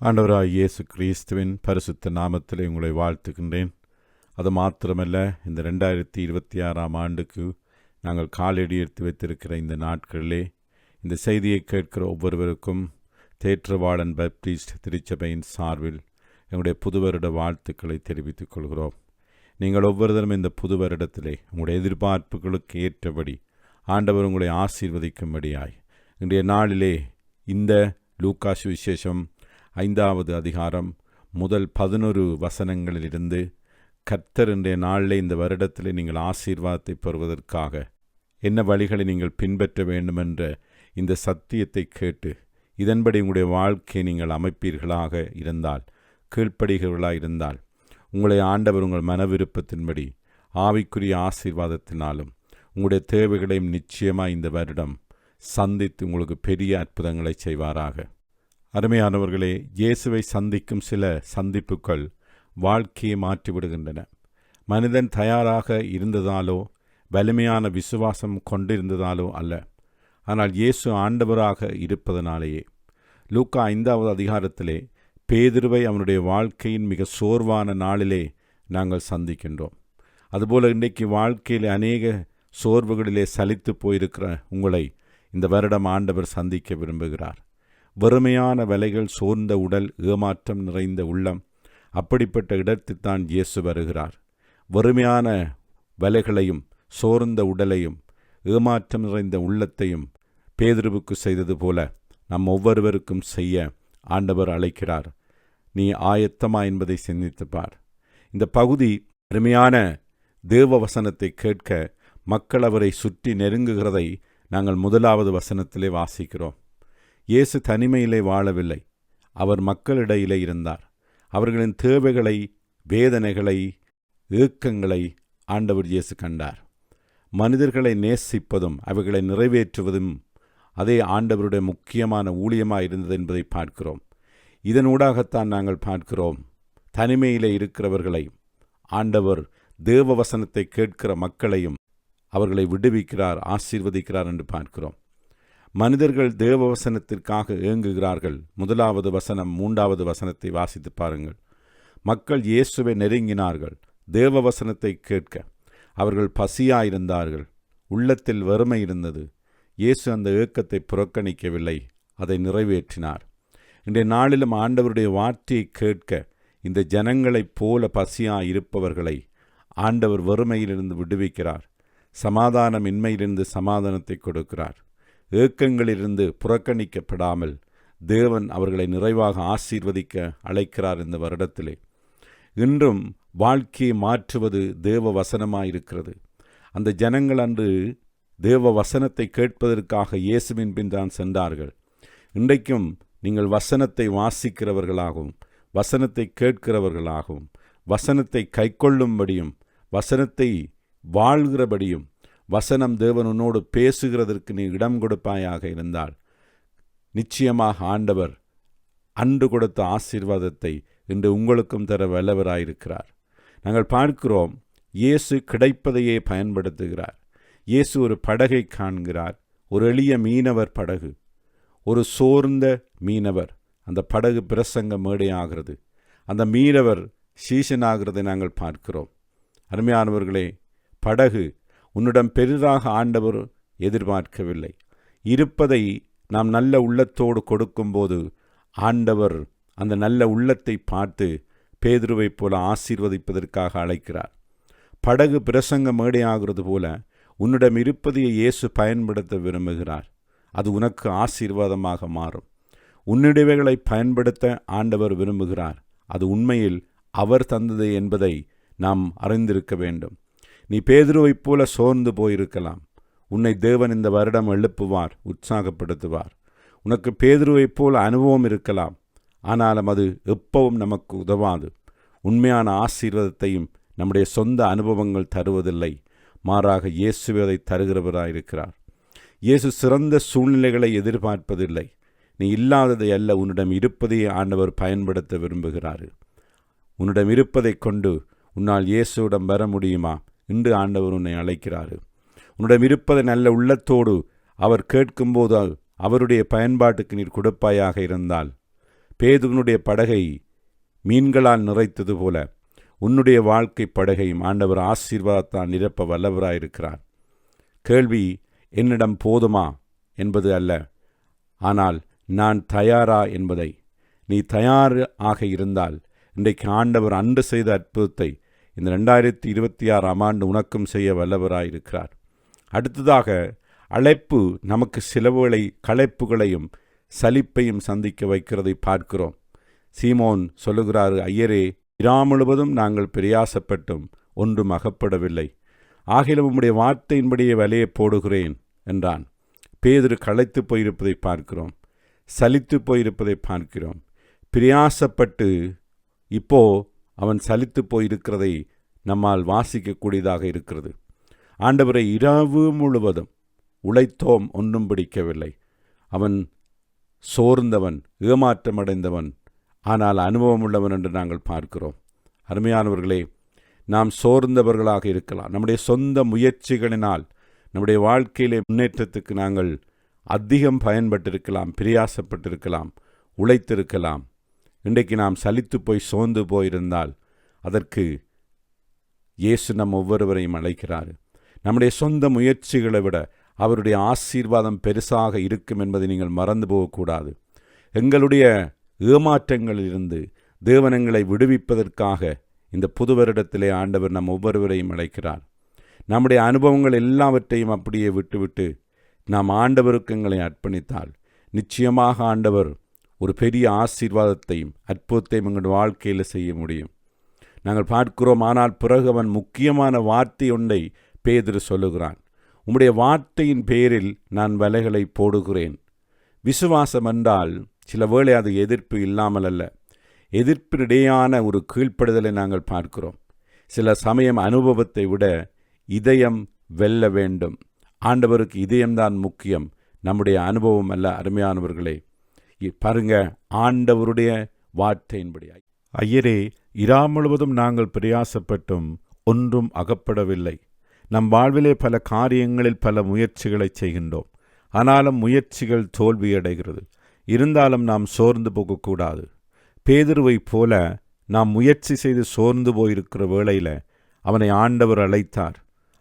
ஆண்டவராய் இயேசு கிறிஸ்துவின் பரிசுத்த நாமத்திலே உங்களை வாழ்த்துகின்றேன். அது மாத்திரமல்ல, இந்த 2026 ஆண்டுக்கு நாங்கள் காலடி எடுத்து வைத்திருக்கிற இந்த நாட்களிலே இந்த செய்தியை கேட்கிற ஒவ்வொருவருக்கும் தேற்றவாளன் பப்டிஸ்ட் திருச்சபையின் சார்பில் எங்களுடைய புது வருட வாழ்த்துக்களை தெரிவித்துக் கொள்கிறோம். நீங்கள் ஒவ்வொருத்தரும் இந்த புது வருடத்திலே உங்களுடைய எதிர்பார்ப்புகளுக்கு ஏற்றபடி ஆண்டவர் உங்களை ஆசீர்வதிக்கும்படியாய் இன்றைய நாளிலே இந்த லூக்கா சுவிசேஷம் 5வது அதிகாரம் முதல் 11 வசனங்களிலிருந்து கர்த்தர் இன்றைய நாளிலே இந்த வருடத்திலே நீங்கள் ஆசீர்வாதத்தை பெறுவதற்காக என்ன வழிகளை நீங்கள் பின்பற்ற வேண்டுமென்ற இந்த சத்தியத்தை கேட்டு இதன்படி உங்களுடைய வாழ்க்கையை நீங்கள் அமைப்பீர்களாக இருந்தால், கீழ்ப்படுகிறவர்களாக இருந்தால், உங்களை ஆண்டவர் உங்கள் மனவிருப்பத்தின்படி ஆவிக்குரிய ஆசீர்வாதத்தினாலும் உங்களுடைய தேவைகளையும் நிச்சயமாக இந்த வருடம் சந்தித்து உங்களுக்கு பெரிய அற்புதங்களை செய்வாராக. அருமையானவர்களே, இயேசுவை சந்திக்கும் சில சந்திப்புகள் வாழ்க்கையை மாற்றிவிடுகின்றன. மனிதன் தயாராக இருந்ததாலோ வலிமையான விசுவாசம் கொண்டிருந்ததாலோ அல்ல, ஆனால் இயேசு ஆண்டவராக இருப்பதனாலேயே. லூக்கா 5வது அதிகாரத்திலே பேதுருவை அவனுடைய வாழ்க்கையின் மிக சோர்வான நாளிலே நாங்கள் சந்திக்கின்றோம். அதுபோல் இன்றைக்கு வாழ்க்கையில் அநேக சோர்வுகளிலே சலித்து போயிருக்கிற உங்களை இந்த வருடம் ஆண்டவர் சந்திக்க விரும்புகிறார். வறுமையான வேலைகள், சோர்ந்த உடல், ஏமாற்றம் நிறைந்த உள்ளம், அப்படிப்பட்ட இடத்தில்தான் இயேசு வருகிறார். வறுமையான வேலைகளையும் சோர்ந்த உடலையும் ஏமாற்றம் நிறைந்த உள்ளத்தையும் பேதுருவுக்கு செய்தது போல நம் ஒவ்வொருவருக்கும் செய்ய ஆண்டவர் அழைக்கிறார். நீ ஆயத்தமா என்பதை சிந்தித்துப்பார். இந்த பகுதி அருமையான தேவ வசனத்தை கேட்க மக்கள் அவரை சுற்றி நெருங்குகிறதை நாங்கள் 1வது வசனத்திலே வாசிக்கிறோம். இயேசு தனிமையிலே வாழவில்லை, அவர் மக்களிடையிலே இருந்தார். அவர்களின் தேவைகளை, வேதனைகளை, ஏக்கங்களை ஆண்டவர் இயேசு கண்டார். மனிதர்களை நேசிப்பதும் அவைகளை நிறைவேற்றுவதும் அதே ஆண்டவருடைய முக்கியமான ஊழியமாக இருந்தது என்பதை பார்க்கிறோம். இதனூடாகத்தான் நாங்கள் பார்க்கிறோம், தனிமையிலே இருக்கிறவர்களை ஆண்டவர் தேவ வசனத்தை கேட்கிற மக்களையும் அவர்களை விடுவிக்கிறார், ஆசீர்வதிக்கிறார் என்று பார்க்கிறோம். மனிதர்கள் தேவ வசனத்திற்காக ஏங்குகிறார்கள். 1வது வசனம் 3வது வசனத்தை வாசித்து பாருங்கள். மக்கள் இயேசுவை நெருங்கினார்கள் தேவ வசனத்தை கேட்க. அவர்கள் பசியாயிருந்தார்கள், உள்ளத்தில் வறுமை இருந்தது. இயேசு அந்த ஏக்கத்தை புறக்கணிக்கவில்லை, அதை நிறைவேற்றினார். இன்றைய நாளிலும் ஆண்டவருடைய வார்த்தையை கேட்க இந்த ஜனங்களைப் போல பசியாயிருப்பவர்களை ஆண்டவர் வறுமையிலிருந்து விடுவிக்கிறார். சமாதானமின்மையிலிருந்து சமாதானத்தை கொடுக்கிறார். ஏக்கங்களிலிருந்து புறக்கணிக்கப்படாமல் தேவன் அவர்களை நிறைவாக ஆசீர்வதிக்க அழைக்கிறார். இந்த வருடத்திலே இன்றும் வாழ்க்கையை மாற்றுவது தேவ வசனமாயிருக்கிறது. அந்த ஜனங்கள் அன்று தேவ வசனத்தை கேட்பதற்காக இயேசுவின் பின் தான் சென்றார்கள். இன்றைக்கும் நீங்கள் வசனத்தை வாசிக்கிறவர்களாகவும் வசனத்தை கேட்கிறவர்களாகவும் வசனத்தை கைக்கொள்ளும்படியும் வசனத்தை வாழ்கிறபடியும் வசனம் தேவன் உன்னோடு பேசுகிறதற்கு நீ இடம் கொடுப்பாயாக இருந்தால் நிச்சயமாக ஆண்டவர் அன்று கொடுத்த ஆசீர்வாதத்தை இன்று உங்களுக்கும் தர வல்லவராயிருக்கிறார். நாங்கள் பார்க்கிறோம், இயேசு கிடைப்பதையே பயன்படுத்துகிறார். இயேசு ஒரு படகை காண்கிறார், ஒரு எளிய மீனவர் படகு, ஒரு சோர்ந்த மீனவர். அந்த படகு பிரசங்க மேடையாகிறது. அந்த மீனவர் சீசனாகிறதை நாங்கள் பார்க்கிறோம். அருமையானவர்களே, படகு உன்னிடம் பெரிதாக ஆண்டவர் எதிர்பார்க்கவில்லை. இருப்பதை நாம் நல்ல உள்ளத்தோடு கொடுக்கும்போது ஆண்டவர் அந்த நல்ல உள்ளத்தை பார்த்து பேதுருவைப் போல ஆசீர்வதிப்பதற்காக அழைக்கிறார். படகு பிரசங்க மேடையாகிறது போல உன்னிடம் இருப்பதையே இயேசு பயன்படுத்த விரும்புகிறார். அது உனக்கு ஆசீர்வாதமாக மாறும். உன்னிடவைகளை பயன்படுத்த ஆண்டவர் விரும்புகிறார். அது உண்மையில் அவர் தந்தது என்பதை நாம் அறிந்திருக்க வேண்டும். நீ பேதுருவைப் போல சோர்ந்து போயிருக்கலாம். உன்னை தேவன் இந்த வருடம் எழுப்புவார், உற்சாகப்படுத்துவார். உனக்கு பேதுருவைப் போல அனுபவம் இருக்கலாம், ஆனாலும் அது எப்பவும் நமக்கு உதவாது. உண்மையான ஆசீர்வாதத்தையும் நம்முடைய சொந்த அனுபவங்கள் தருவதில்லை, மாறாக இயேசுவே அதை தருகிறவராயிருக்கிறார். இயேசு சிறந்த சூழ்நிலைகளை எதிர்பார்ப்பதில்லை. நீ இல்லாததை அல்ல, உன்னிடம் இருப்பதையே ஆண்டவர் பயன்படுத்த விரும்புகிறார். உன்னிடம் இருப்பதை கொண்டு உன்னால் இயேசுவிடம் வர முடியுமா? இன்று ஆண்டவர் உன்னை அழைக்கிறார். உன்னிடம் இருப்பதை நல்ல உள்ளத்தோடு அவர் கேட்கும்போது அவருடைய பயன்பாட்டுக்கு நீர் கொடுப்பாயாக இருந்தால் பேதுருனுடைய படகை மீன்களால் நிறைத்தது போல உன்னுடைய வாழ்க்கை படகையும் ஆண்டவர் ஆசீர்வாதத்தால் நிரப்ப வல்லவராயிருக்கிறார். கேள்வி என்னிடம் போதுமா என்பது அல்ல, ஆனால் நான் தயாரா என்பதை. நீ தயார் ஆக இருந்தால் இன்றைக்கு ஆண்டவர் அன்று செய்த அற்புதத்தை இந்த 2026 உனக்கும் செய்ய வல்லவராயிருக்கிறார். அடுத்ததாக அழைப்பு நமக்கு சிலவுகளை களைப்புகளையும் சலிப்பையும் சந்திக்க வைக்கிறதை பார்க்கிறோம். சீமோன் சொல்லுகிறார், ஐயரே, இரா முழுவதும் நாங்கள் பிரயாசப்பட்டும் ஒன்றும் அகப்படவில்லை, ஆகிலும் உம்முடைய வார்த்தையின்படியே வலையை போடுகிறேன் என்றான். பேதுரு களைத்து போயிருப்பதை பார்க்கிறோம், சலித்து போயிருப்பதை பார்க்கிறோம். பிரயாசப்பட்டு இப்போ அவன் சலித்து போயிருக்கிறதை நம்மால் வாசிக்கக்கூடியதாக இருக்கிறது. ஆண்டவரை இரவு முழுவதும் உழைத்தோம், ஒன்றும் பிடிக்கவில்லை. அவன் சோர்ந்தவன், ஏமாற்றமடைந்தவன், ஆனால் அனுபவம் உள்ளவன் என்று நாங்கள் பார்க்கிறோம். அருமையானவர்களே, நாம் சோர்ந்தவர்களாக இருக்கலாம். நம்முடைய சொந்த முயற்சிகளினால் நம்முடைய வாழ்க்கையிலே முன்னேற்றத்துக்கு நாங்கள் அதிகம் பயன்பட்டிருக்கலாம், பிரயாசப்பட்டிருக்கலாம், உழைத்திருக்கலாம். இன்றைக்கு நாம் சலித்து போய் சோர்ந்து போயிருந்தால் அதற்கு இயேசு நம் ஒவ்வொருவரையும் அழைக்கிறார். நம்முடைய சொந்த முயற்சிகளை விட அவருடைய ஆசீர்வாதம் பெருசாக இருக்கும் என்பதை நீங்கள் மறந்து போகக்கூடாது. எங்களுடைய ஏமாற்றங்களிலிருந்து தேவன் எங்களை விடுவிப்பதற்காக இந்த புது வருடத்திலே ஆண்டவர் நம் ஒவ்வொருவரையும் அழைக்கிறார். நம்முடைய அனுபவங்கள் எல்லாவற்றையும் அப்படியே விட்டுவிட்டு நாம் ஆண்டவருக்கு எங்களை அர்ப்பணித்தால் நிச்சயமாக ஆண்டவர் ஒரு பெரிய ஆசீர்வாதத்தையும் அற்புதத்தையும் எங்கள் வாழ்க்கையில் செய்ய முடியும். நாங்கள் பார்க்கிறோம். ஆனால் பிறகு அவன் முக்கியமான வார்த்தை ஒன்றை பேதுரு சொல்லுகிறான். உம்முடைய வார்த்தையின் பேரில் நான் வலைகளை போடுகிறேன். விசுவாசம் என்றால் சில வேளை அது எதிர்ப்பு இல்லாமல் அல்ல, எதிர்ப்பினிடையான ஒரு கீழ்ப்படுதலை நாங்கள் பார்க்கிறோம். சில சமயம் அனுபவத்தை விட இதயம் வெல்ல வேண்டும். ஆண்டவருக்கு இதயம்தான் முக்கியம், நம்முடைய அனுபவம் அல்ல. அருமையானவர்களே, பாருங்க, ஆண்டவருடைய வார்த்தையின்படி. ஐயரே, இரா முழுவதும் நாங்கள் பிரயாசப்பட்டும் ஒன்றும் அகப்படவில்லை. நம் வாழ்விலே பல காரியங்களில் பல முயற்சிகளை செய்கின்றோம். ஆனாலும் முயற்சிகள் தோல்வியடைகிறது. இருந்தாலும் நாம் சோர்ந்து போகக்கூடாது. பேதுருவைப் போல நாம் முயற்சி செய்து சோர்ந்து போயிருக்கிற வேளையில் அவனை ஆண்டவர் அழைத்தார்.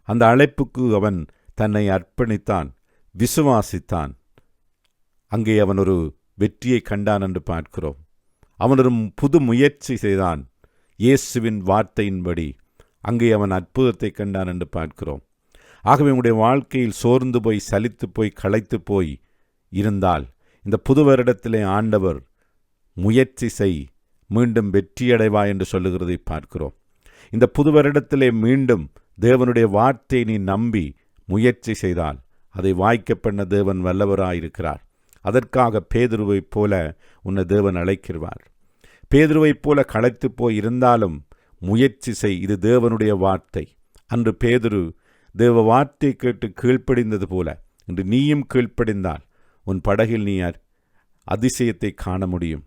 அந்த அழைப்புக்கு அவன் தன்னை அர்ப்பணித்தான், விசுவாசித்தான். அங்கே அவன் ஒரு வெற்றியை கண்டான் என்று பார்க்கிறோம். அவன் ஒரு புது முயற்சி செய்தான். இயேசுவின் வார்த்தையின்படி அங்கே அவன் அற்புதத்தை கண்டான் என்று பார்க்கிறோம். ஆகவே உங்களுடைய வாழ்க்கையில் சோர்ந்து போய் சலித்து போய் களைத்து போய் இருந்தால் இந்த புது வருடத்திலே ஆண்டவர் முயற்சி செய், மீண்டும் வெற்றியடைவாய் என்று சொல்லுகிறதை பார்க்கிறோம். இந்த புது வருடத்திலே மீண்டும் தேவனுடைய வார்த்தையை நீ நம்பி முயற்சி செய்தால் அதை வாய்க்க பண்ண தேவன் வல்லவராயிருக்கிறார். அதற்காக பேதுருவைப் போல உன்னை தேவன் அழைக்கிறார். பேதுருவைப் போல களைத்து போய் இருந்தாலும் முயற்சி செய், இது தேவனுடைய வார்த்தை. அன்று பேதுரு தேவ வார்த்தை கேட்டு கீழ்ப்படிந்தது போல இன்று நீயும் கீழ்ப்படிந்தால் உன் படகில் நீ அதிசயத்தை காண முடியும்.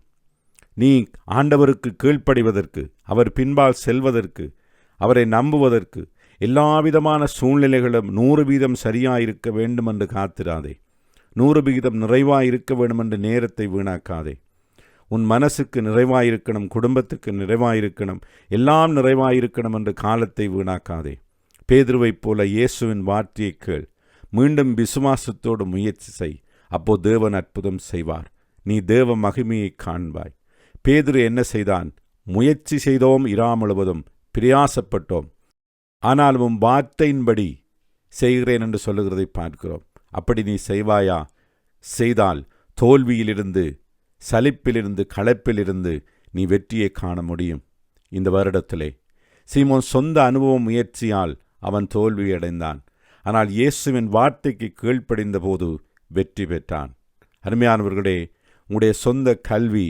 நீ ஆண்டவருக்கு கீழ்ப்படிவதற்கு, அவர் பின்பால் செல்வதற்கு, அவரை நம்புவதற்கு எல்லாவிதமான சூழ்நிலைகளும் 100% சரியாயிருக்க வேண்டும் என்று காத்திராதே. 100% நிறைவாயிருக்க வேண்டும் என்று நேரத்தை வீணாக்காதே. உன் மனசுக்கு நிறைவாயிருக்கணும், குடும்பத்துக்கு நிறைவாயிருக்கணும், எல்லாம் நிறைவாயிருக்கணும் என்று காலத்தை வீணாக்காதே. பேதுருவைப் போல இயேசுவின் வார்த்தையை கேள், மீண்டும் விசுவாசத்தோடு முயற்சி செய். அப்போ தேவன் அற்புதம் செய்வார். நீ தேவ மகிமையை காண்பாய். பேதுரு என்ன செய்தான்? முயற்சி செய்தோம், இரா முழுவதும் பிரயாசப்பட்டோம், ஆனாலும் வார்த்தையின்படி செய்கிறேன் என்று சொல்லுகிறதை பார்க்கிறோம். அப்படி நீ செய்வாயா? செய்தால் தோல்வியிலிருந்து, சலிப்பிலிருந்து, களைப்பிலிருந்து நீ வெற்றியை காண முடியும். இந்த வருடத்திலே சீமோன் சொந்த அனுபவ முயற்சியால் அவன் தோல்வியடைந்தான். ஆனால் இயேசுவின் வார்த்தைக்கு கீழ்ப்படிந்த போது வெற்றி பெற்றான். அருமையானவர்களே, உங்களுடைய சொந்த கல்வி,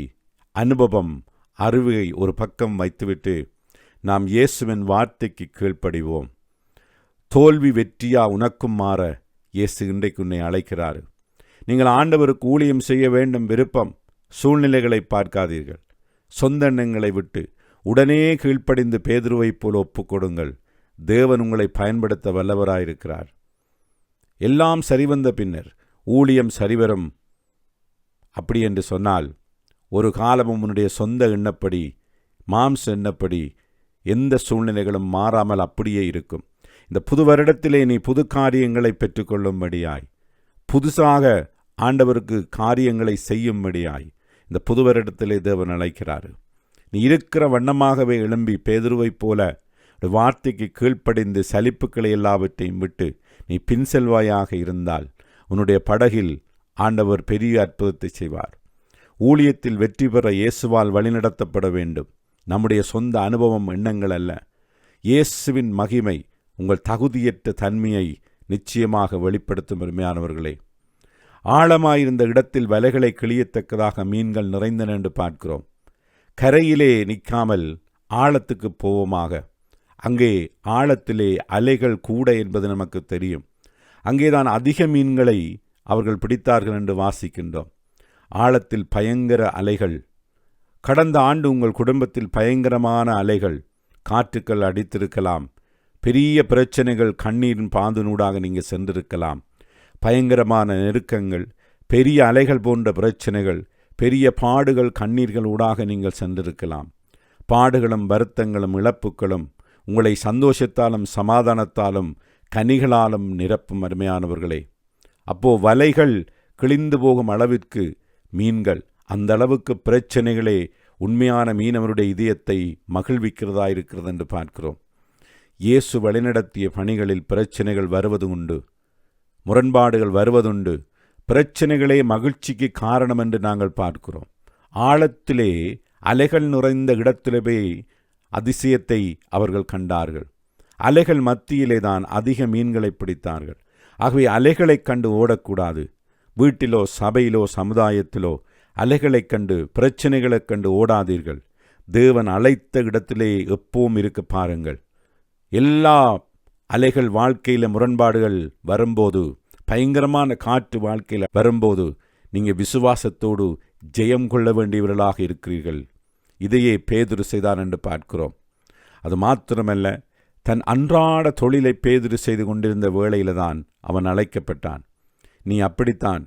அனுபவம், அறிவை ஒரு பக்கம் வைத்துவிட்டு நாம் இயேசுவின் வார்த்தைக்கு கீழ்ப்படிவோம். தோல்வி வெற்றியா உனக்கும் மாற இயேசு இன்றைக்கு உன்னை அழைக்கிறார். நீங்கள் ஆண்டவருக்கு ஊழியம் செய்ய வேண்டும் விருப்பம், சூழ்நிலைகளை பார்க்காதீர்கள். சொந்த எண்ணங்களை விட்டு உடனே கீழ்ப்படிந்து பேதுருவைப் போல் ஒப்புக்கொடுங்கள். தேவன் உங்களை பயன்படுத்த வல்லவராயிருக்கிறார். எல்லாம் சரிவந்த பின்னர் ஊழியம் சரிவரும். அப்படி என்று சொன்னால் ஒரு காலமும் உன்னுடைய சொந்த எண்ணப்படி, மாம்ச எண்ணப்படி எந்த சூழ்நிலைகளும் மாறாமல் அப்படியே இருக்கும். இந்த புது வருடத்திலே நீ புது காரியங்களை பெற்றுக்கொள்ளும்படியாய், புதுசாக ஆண்டவருக்கு காரியங்களை செய்யும்படியாய் இந்த புது வருடத்திலே தேவன் அழைக்கிறார். நீ இருக்கிற வண்ணமாகவே எழும்பி பேதுருவைப் போல வார்த்தைக்கு கீழ்ப்படிந்து சலிப்புக்களை எல்லாவற்றையும் விட்டு நீ பின் செல்வாயாக இருந்தால் உன்னுடைய படகில் ஆண்டவர் பெரிய அற்புதத்தை செய்வார். ஊழியத்தில் வெற்றி பெற இயேசுவால் வழிநடத்தப்பட வேண்டும். நம்முடைய சொந்த அனுபவம், எண்ணங்கள் அல்ல. இயேசுவின் மகிமை உங்கள் தகுதியற்ற தன்மையை நிச்சயமாக வெளிப்படுத்தும். அருமையானவர்களே, ஆழமாயிருந்த இடத்தில் வலைகளை கிழியத்தக்கதாக மீன்கள் நிறைந்தன என்று பார்க்கிறோம். கரையிலே நிற்காமல் ஆழத்துக்கு போவோமாக. அங்கே ஆழத்திலே அலைகள் கூட என்பது நமக்கு தெரியும். அங்கேதான் அதிக மீன்களை அவர்கள் பிடித்தார்கள் என்று வாசிக்கின்றோம். ஆழத்தில் பயங்கர அலைகள். கடந்த ஆண்டு உங்கள் குடும்பத்தில் பயங்கரமான அலைகள், காற்றுக்கள் அடித்திருக்கலாம். பெரிய பிரச்சனைகள், கண்ணீரின் பாந்தினூடாக நீங்கள் சென்றிருக்கலாம். பயங்கரமான நெருக்கங்கள், பெரிய அலைகள் போன்ற பிரச்சனைகள், பெரிய பாடுகள், கண்ணீர்கள் ஊடாக நீங்கள் சென்றிருக்கலாம். பாடுகளும் வருத்தங்களும் இழப்புகளும் உங்களை சந்தோஷத்தாலும் சமாதானத்தாலும் கனிகளாலும் நிரப்பும். அருமையானவர்களே, அப்போ வலைகள் கிழிந்து போகும் அளவிற்கு மீன்கள், அந்த அளவுக்கு பிரச்சனைகளே உண்மையான மீனவருடைய இதயத்தை மகிழ்விக்கிறதா இருக்கிறது என்று பார்க்கிறோம். இயேசு வழிநடத்திய பணிகளில் பிரச்சனைகள் வருவது உண்டு, முரண்பாடுகள் வருவதுண்டு. பிரச்சனைகளே மகிழ்ச்சிக்கு காரணம் என்று நாங்கள் பார்க்கிறோம். ஆழத்திலே அலைகள் நிறைந்த இடத்திலே அதிசயத்தை அவர்கள் கண்டார்கள். அலைகள் மத்தியிலே தான் அதிக மீன்களை பிடித்தார்கள். ஆகவே அலைகளைக் கண்டு ஓடக்கூடாது. வீட்டிலோ சபையிலோ சமுதாயத்திலோ அலைகளைக் கண்டு பிரச்சனைகளைக் கண்டு ஓடாதீர்கள். தேவன் அழைத்த இடத்திலே எப்பவும் இருக்க பாருங்கள். எல்லா அலைகள் வாழ்க்கையில் முரண்பாடுகள் வரும்போது, பயங்கரமான காற்று வாழ்க்கையில் வரும்போது நீங்கள் விசுவாசத்தோடு ஜெயம் கொள்ள வேண்டியவர்களாக இருக்கிறீர்கள். இதையே பேதுரு செய்தான் என்று பார்க்கிறோம். அது மாத்திரமல்ல, தன் அன்றாட தொழிலை பேதுரு செய்து கொண்டிருந்த வேளையில தான் அவன் அழைக்கப்பட்டான். நீ அப்படித்தான்,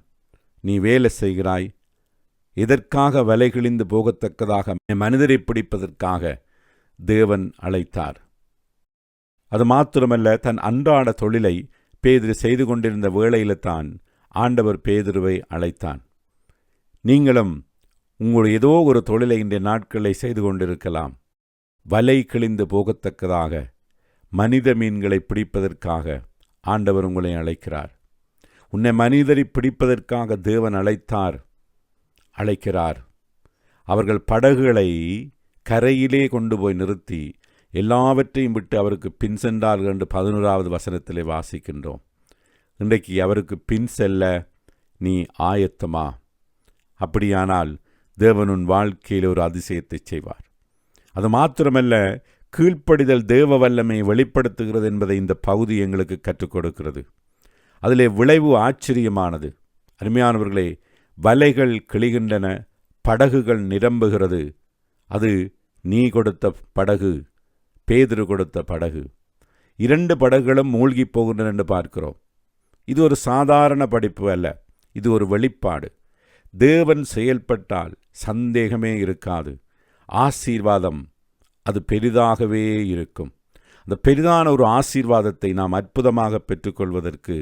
நீ வேலை செய்கிறாய். எதற்காக வலை கிழிந்து போகத்தக்கதாக மனிதரை பிடிப்பதற்காக தேவன் அழைத்தார். அது மாத்திரமல்ல, தன் அன்றாட தொழிலை பேதுரு செய்து கொண்டிருந்த வேளையில தான் ஆண்டவர் பேதுருவை அழைத்தான். நீங்களும் உங்களுடைய ஏதோ ஒரு தொழிலை இன்றைய நாட்களை செய்து கொண்டிருக்கலாம். வலை கிழிந்து போகத்தக்கதாக மனித மீன்களை பிடிப்பதற்காக ஆண்டவர் உங்களை அழைக்கிறார். உன்னை மனிதரை பிடிப்பதற்காக தேவன் அழைக்கிறார். அவர்கள் படகுகளை கரையிலே கொண்டு போய் நிறுத்தி எல்லாவற்றையும் விட்டு அவருக்கு பின் சென்றார்கள் என்று 11வது வசனத்திலே வாசிக்கின்றோம். இன்றைக்கு அவருக்கு பின் செல்ல நீ ஆயத்தமா? அப்படியானால் தேவன் உன் வாழ்க்கையில் ஒரு அதிசயத்தை செய்வார். அது மாத்திரமல்ல, கீழ்ப்படிதல் தேவ வல்லமை வெளிப்படுத்துகிறது என்பதை இந்த பகுதி எங்களுக்கு கற்றுக் கொடுக்கிறது. அதிலே விளைவு ஆச்சரியமானது. அருமையானவர்களே, வலைகள் கிழிகின்றன, படகுகள் நிரம்புகிறது. அது நீ கொடுத்த படகு, பேதுரு கொடுத்த படகு. 2 படகுகளும் மூழ்கி போகின்றன என்று பார்க்கிறோம். இது ஒரு சாதாரண படிப்பு அல்ல, இது ஒரு வெளிப்பாடு. தேவன் செயல்பட்டால் சந்தேகமே இருக்காது. ஆசீர்வாதம் அது பெரிதாகவே இருக்கும். அந்த பெரிதான ஒரு ஆசீர்வாதத்தை நாம் அற்புதமாக பெற்றுக்கொள்வதற்கு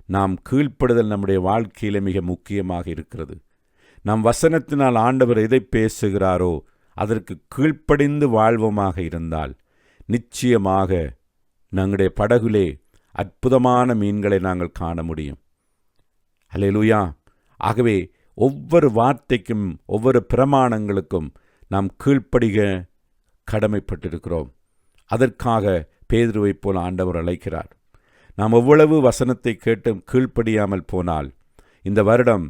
நாம் கீழ்ப்படுதல் நம்முடைய வாழ்க்கையில மிக முக்கியமாக இருக்கிறது. நாம் வசனத்தினால் ஆண்டவர் எதை பேசுகிறாரோ அதற்கு கீழ்ப்படிந்து வாழ்வோமாக இருந்தால் நிச்சயமாக நம்முடைய படகுலே அற்புதமான மீன்களை நாங்கள் காண முடியும். அல்லேலூயா. ஆகவே ஒவ்வொரு வார்த்தைக்கும், ஒவ்வொரு பிரமாணங்களுக்கும் நாம் கீழ்ப்படிக கடமைப்பட்டிருக்கிறோம். அதற்காக பேதுருவைப் போல ஆண்டவர் அழைக்கிறார். நாம் எவ்வளவு வசனத்தை கேட்டும் கீழ்ப்படியாமல் போனால் இந்த வருடம்,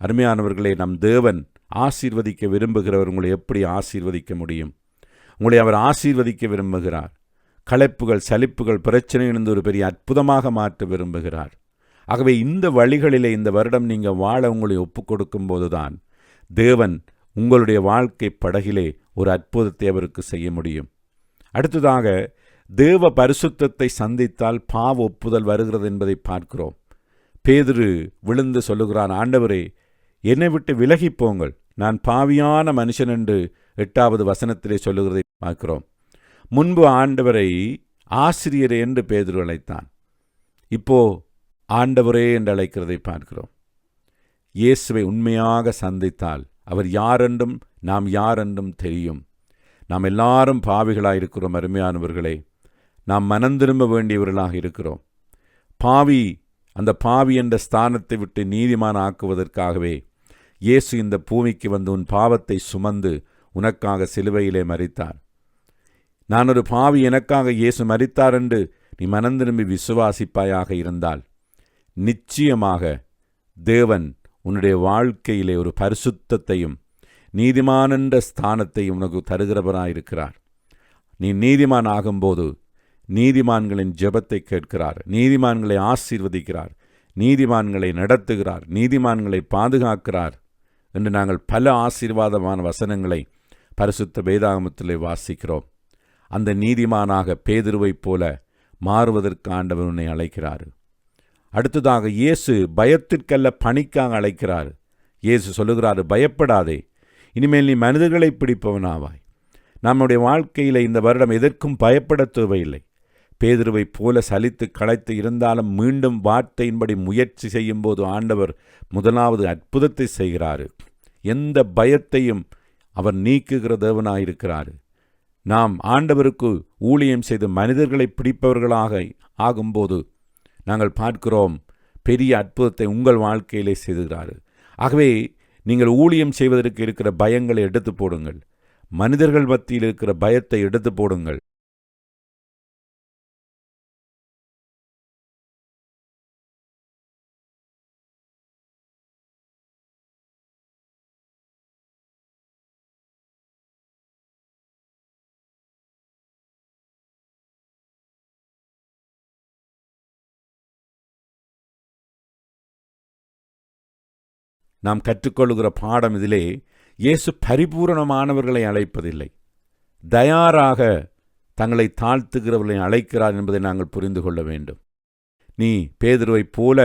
அருமையானவர்களே, நம் தேவன் ஆசீர்வதிக்க விரும்புகிறவர் உங்களை எப்படி ஆசீர்வதிக்க முடியும்? உங்களை அவர் ஆசீர்வதிக்க விரும்புகிறார். களைப்புகள், சலிப்புகள், பிரச்சனையிலிருந்து ஒரு பெரிய அற்புதமாக மாற்ற விரும்புகிறார். ஆகவே இந்த வழிகளிலே இந்த வருடம் நீங்கள் வாழ உங்களை ஒப்புக் கொடுக்கும் போதுதான் தேவன் உங்களுடைய வாழ்க்கை படகிலே ஒரு அற்புதத்தை அவருக்கு செய்ய முடியும். அடுத்ததாக, தேவ பரிசுத்தத்தை சந்தித்தால் பாவ ஒப்புதல் வருகிறது என்பதை பார்க்கிறோம். பேதுரு விழுந்து சொல்லுகிறான், ஆண்டவரே, என்னை விட்டு விலகி போங்கள், நான் பாவியான மனுஷன் என்று 8வது வசனத்திலே சொல்லுகிறதை பார்க்கிறோம். முன்பு ஆண்டவரை ஆசிரியரே என்று பேதுரு அழைத்தான். இப்போ ஆண்டவரே என்று அழைக்கிறதை பார்க்கிறோம். இயேசுவை உண்மையாக சந்தித்தால் அவர் யாரென்றும் நாம் யாரென்றும் தெரியும். நாம் எல்லாரும் பாவிகளாயிருக்கிறோம். அருமையானவர்களே, நாம் மனம் திரும்ப வேண்டியவர்களாக இருக்கிறோம். பாவி, அந்த பாவி என்ற ஸ்தானத்தை விட்டு நீதிமான் ஆக்குவதற்காகவே இயேசு இந்த பூமிக்கு வந்து உன் பாவத்தை சுமந்து உனக்காக சிலுவையிலே மரித்தார். நான் ஒரு பாவி, எனக்காக இயேசு மரித்தார் என்று நீ மனம் திரும்பி விசுவாசிப்பாயாக இருந்தால் நிச்சயமாக தேவன் உன்னுடைய வாழ்க்கையிலே ஒரு பரிசுத்தத்தையும் நீதிமான் என்ற ஸ்தானத்தையும் உனக்கு தருகிறவராயிருக்கிறார். நீ நீதிமான் ஆகும்போது நீதிமான்களின் ஜெபத்தை கேட்கிறார், நீதிமான்களை ஆசீர்வதிக்கிறார், நீதிமான்களை நடத்துகிறார், நீதிமான்களை பாதுகாக்கிறார் என்று நாங்கள் பல ஆசீர்வாதமான வசனங்களை பரிசுத்த வேதாகமத்திலே வாசிக்கிறோம். அந்த நீதிமானாக பேதுருவைப் போல மாறுவதற்கு ஆண்டவர் உன்னை அழைக்கிறார். அடுத்ததாக இயேசு பயத்திற்கல்ல பணிக்காக அழைக்கிறார். இயேசு சொல்லுகிறார், பயப்படாதே, இனிமேல் நீ மனிதர்களை பிடிப்பவனாவாய். நம்முடைய வாழ்க்கையில் இந்த வருடம் எதற்கும் பயப்பட தேவையில்லை. பேதுருவைப் போல சலித்து களைத்து இருந்தாலும் மீண்டும் வார்த்தையின்படி முயற்சி செய்யும்போது ஆண்டவர் முதலாவது அற்புதத்தை செய்கிறார். எந்த பயத்தையும் அவர் நீக்குகிற தேவனாயிருக்கிறார். நாம் ஆண்டவருக்கு ஊழியம் செய்து மனிதர்களை பிடிப்பவர்களாக ஆகும்போது நாங்கள் பார்க்கிறோம் பெரிய அற்புதத்தை உங்கள் வாழ்க்கையிலே செய்கிறார். ஆகவே நீங்கள் ஊழியம் செய்வதற்கு இருக்கிற பயங்களை எடுத்து போடுங்கள். மனிதர்கள் மத்தியில் இருக்கிற பயத்தை எடுத்து போடுங்கள். நாம் கற்றுக்கொள்கிற பாடம் இதிலே இயேசு பரிபூரணமானவர்களை அழைப்பதில்லை, தயாராக தங்களை தாழ்த்துகிறவர்களை அழைக்கிறார் என்பதை நாங்கள் புரிந்து கொள்ள வேண்டும். நீ பேதுருவைப் போல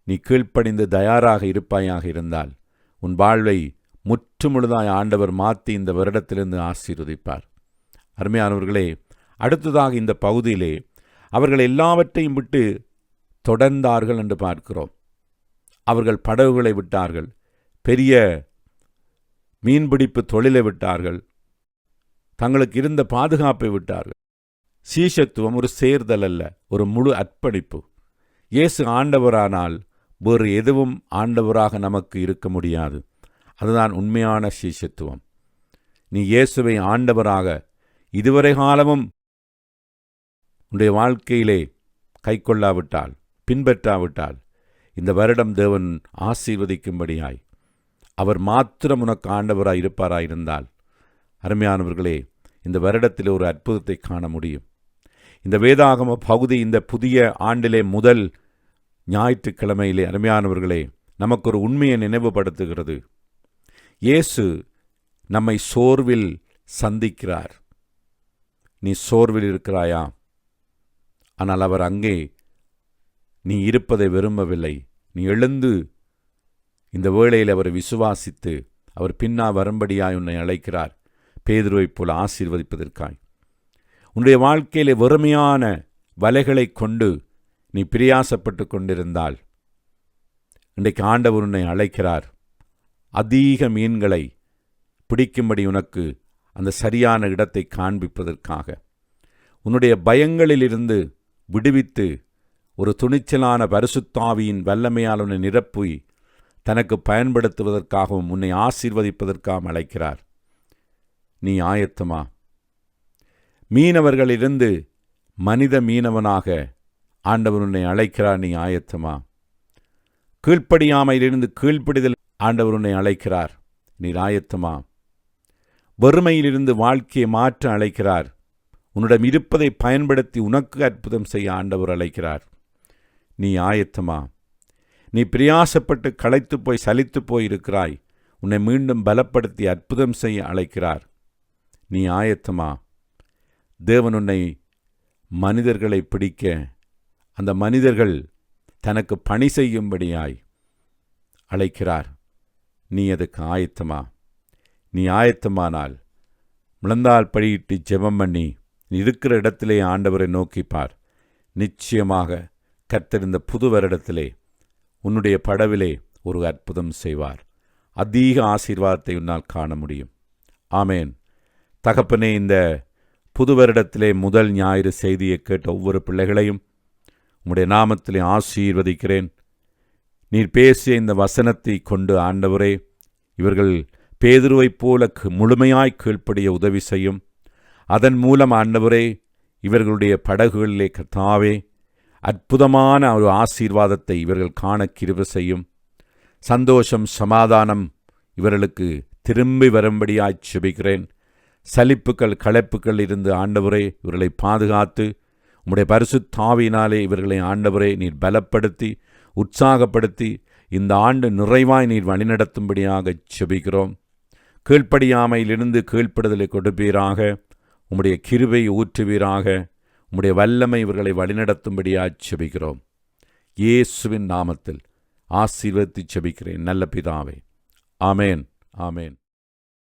நீ கீழ்ப்படிந்து தயாராக இருப்பாயாக இருந்தால் உன் வாழ்வை முற்றுமுழுதாய் ஆண்டவர் மாற்றி இந்த வருடத்திலிருந்து ஆசீர்வதிப்பார். அருமையானவர்களே, அடுத்ததாக இந்த பகுதியிலே அவர்கள் எல்லாவற்றையும் விட்டு தொடர்ந்தார்கள் என்று பார்க்கிறோம். அவர்கள் படகுகளை விட்டார்கள், பெரிய மீன்பிடிப்பு தொழிலை விட்டார்கள், தங்களுக்கு இருந்த பாதுகாப்பை விட்டார்கள். சீஷத்துவம் ஒரு சேர்தல் அல்ல, ஒரு முழு அர்ப்பணிப்பு. இயேசு ஆண்டவரானால் வேறு எதுவும் ஆண்டவராக நமக்கு இருக்க முடியாது. அதுதான் உண்மையான சீஷத்துவம். நீ இயேசுவை ஆண்டவராக இதுவரை காலமும் உன்னுடைய வாழ்க்கையிலே கைக்கொள்ளாவிட்டால், பின்பற்றாவிட்டால், இந்த வருடம் தேவன் ஆசீர்வதிக்கும்படியாய் அவர் மாத்திரம் உனக்கு ஆண்டவராய் இருப்பாராயிருந்தால், அருமையானவர்களே, இந்த வருடத்தில் ஒரு அற்புதத்தை காண முடியும். இந்த வேதாகம பகுதி இந்த புதிய ஆண்டிலே முதல் ஞாயிற்றுக்கிழமையிலே அருமையானவர்களே நமக்கு ஒரு உண்மையை நினைவுபடுத்துகிறது. இயேசு நம்மை சோர்வில் சந்திக்கிறார். நீ சோர்வில் இருக்கிறாயா? ஆனால் அவர் அங்கே நீ இருப்பதை விரும்பவில்லை. நீ எழுந்து இந்த வேளையில் அவரை விசுவாசித்து அவர் பின்னா வரும்படியாய் உன்னை அழைக்கிறார், பேதுருவைப் போல ஆசீர்வதிப்பதற்காய். உன்னுடைய வாழ்க்கையிலே வெறுமையான வலைகளை கொண்டு நீ பிரயாசப்பட்டு கொண்டிருந்தால் இன்றைக்கு ஆண்டவர் உன்னை அழைக்கிறார். அதிக மீன்களை பிடிக்கும்படி உனக்கு அந்த சரியான இடத்தை காண்பிப்பதற்காக, உன்னுடைய பயங்களிலிருந்து விடுவித்து ஒரு துணிச்சலான பரிசுத்தாவியின் வல்லமையால் உன்னை நிரப்பி தனக்கு பயன்படுத்துவதற்காகவும் உன்னை ஆசீர்வதிப்பதற்காகவும் அழைக்கிறார். நீ ஆயத்தமா? மீனவர்களிலிருந்து மனித மீனவனாக ஆண்டவர் உன்னை அழைக்கிறார். நீ ஆயத்தமா? கீழ்ப்படியாமையிலிருந்து கீழ்ப்படிதல் ஆண்டவர் உன்னை அழைக்கிறார். நீ ஆயத்தமா? வறுமையிலிருந்து வாழ்க்கையை மாற்ற அழைக்கிறார். உன்னிடம் இருப்பதை பயன்படுத்தி உனக்கு அற்புதம் செய்ய ஆண்டவர் அழைக்கிறார். நீ ஆயத்தமா? நீ பிரயாசப்பட்டு களைத்து போய் சலித்து போய் இருக்கிறாய். உன்னை மீண்டும் பலப்படுத்தி அற்புதம் செய்ய அழைக்கிறார். நீ ஆயத்தமா? தேவன் உன்னை மனிதர்களை பிடிக்க, அந்த மனிதர்கள் தனக்கு பணி செய்யும்படியாய் அழைக்கிறார். நீ அதுக்கு ஆயத்தமா? நீ ஆயத்தமானால் முழந்தால் படியிட்டு ஜெபம் பண்ணி நீ இருக்கிற இடத்திலே ஆண்டவரை நோக்கிப்பார். நிச்சயமாக கர்த்தர் இந்த புது வருடத்திலே உன்னுடைய படவிலே ஒரு அற்புதம் செய்வார். அதிக ஆசீர்வாதத்தை உன்னால் காண முடியும். ஆமேன். தகப்பனே, இந்த புது வருடத்திலே முதல் ஞாயிறு செய்தியை கேட்ட ஒவ்வொரு பிள்ளைகளையும் உம்முடைய நாமத்திலே ஆசீர்வதிக்கிறேன். நீர் பேசிய இந்த வசனத்தை கொண்டு ஆண்டவரே, இவர்கள் பேதுருவைப் போல முழுமையாய் கீழ்ப்படிய உதவி செய்யும். அதன் மூலம் ஆண்டவரே, இவர்களுடைய படகுகளிலே கர்த்தாவே அற்புதமான ஒரு ஆசீர்வாதத்தை இவர்கள் காண கிருபை செய்யும். சந்தோஷம், சமாதானம் இவர்களுக்கு திரும்பி வரும்படியாய் செபிக்கிறேன். சலிப்புக்கள், களைப்புக்கள் இருந்து ஆண்டவரே இவர்களை பாதுகாத்து உம்முடைய பரிசுத்த ஆவியினாலே இவர்களை ஆண்டவரே நீர் பலப்படுத்தி உற்சாகப்படுத்தி இந்த ஆண்டு நிறைவாய் நீர் வழிநடத்தும்படியாக செபிக்கிறோம். கீழ்ப்படியாமையிலிருந்து கீழ்ப்படுதலை கொடுப்பீராக. உம்முடைய கிருபை ஊற்றுவீராக. உம்முடைய வல்லமை இவர்களை வழிநடத்தும்படியாக செபிக்கிறோம். இயேசுவின் நாமத்தில் ஆசீர்வதித்து செபிக்கிறேன் நல்ல பிதாவே. ஆமேன். ஆமேன்.